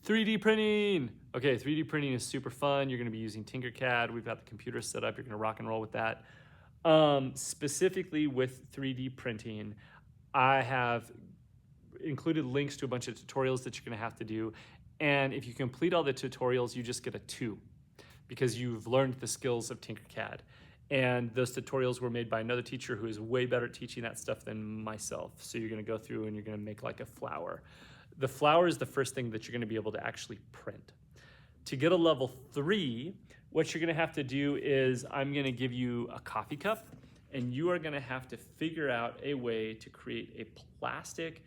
3D printing. Okay, 3D printing is super fun. You're gonna be using Tinkercad. We've got the computer set up. You're gonna rock and roll with that. Specifically with 3D printing, I have included links to a bunch of tutorials that you're gonna have to do. And if you complete all the tutorials, you just get a 2 because you've learned the skills of Tinkercad. And those tutorials were made by another teacher who is way better at teaching that stuff than myself. So you're gonna go through and you're gonna make like a flower. The flower is the first thing that you're gonna be able to actually print. To get a level 3, what you're gonna have to do is I'm gonna give you a coffee cup and you are gonna have to figure out a way to create a plastic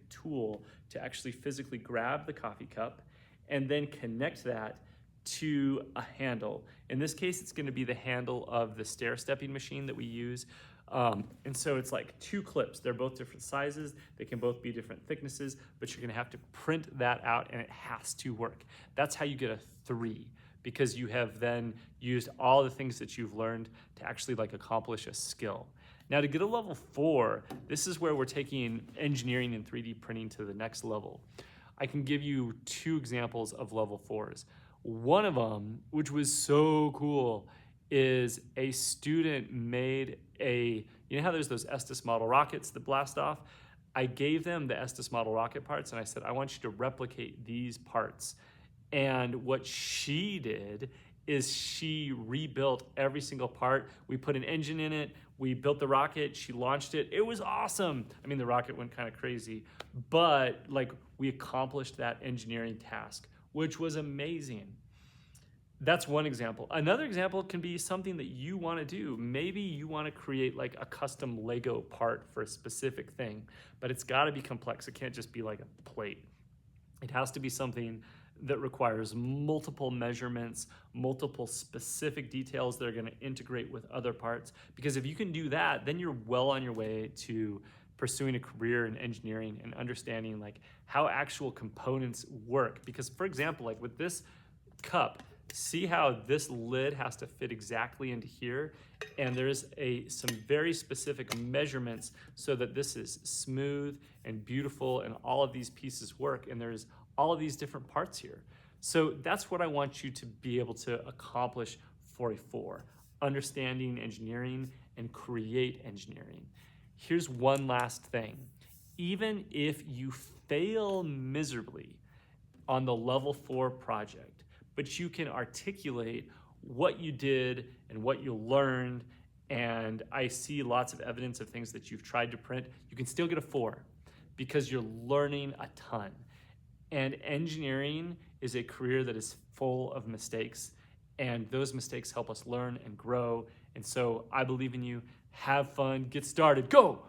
tool to actually physically grab the coffee cup and then connect that to a handle. In this case, it's gonna be the handle of the stair-stepping machine that we use. And so it's like 2 clips. They're both different sizes. They can both be different thicknesses, but you're gonna have to print that out and it has to work. That's how you get a 3, because you have then used all the things that you've learned to actually like accomplish a skill. Now to get a level 4, this is where we're taking engineering and 3D printing to the next level. I can give you 2 examples of level 4s. One of them, which was so cool, is a student made you know how there's those Estes model rockets that blast off? I gave them the Estes model rocket parts and I said, I want you to replicate these parts. And what she did is she rebuilt every single part. We put an engine in it, we built the rocket, she launched it. It was awesome. I mean, the rocket went kind of crazy, but like we accomplished that engineering task, which was amazing. That's one example. Another example can be something that you want to do. Maybe you want to create like a custom Lego part for a specific thing, but it's got to be complex. It can't just be like a plate. It has to be something that requires multiple measurements, multiple specific details that are going to integrate with other parts. Because if you can do that, then you're well on your way to pursuing a career in engineering and understanding like how actual components work. Because for example, like with this cup, see how this lid has to fit exactly into here, and there's some very specific measurements so that this is smooth and beautiful and all of these pieces work, and there's all of these different parts here. So that's what I want you to be able to accomplish for a 4, understanding engineering and create engineering. Here's one last thing. Even if you fail miserably on the level 4 project, but you can articulate what you did and what you learned, and I see lots of evidence of things that you've tried to print, you can still get a 4 because you're learning a ton. And engineering is a career that is full of mistakes, and those mistakes help us learn and grow. And so I believe in you. Have fun, get started, go!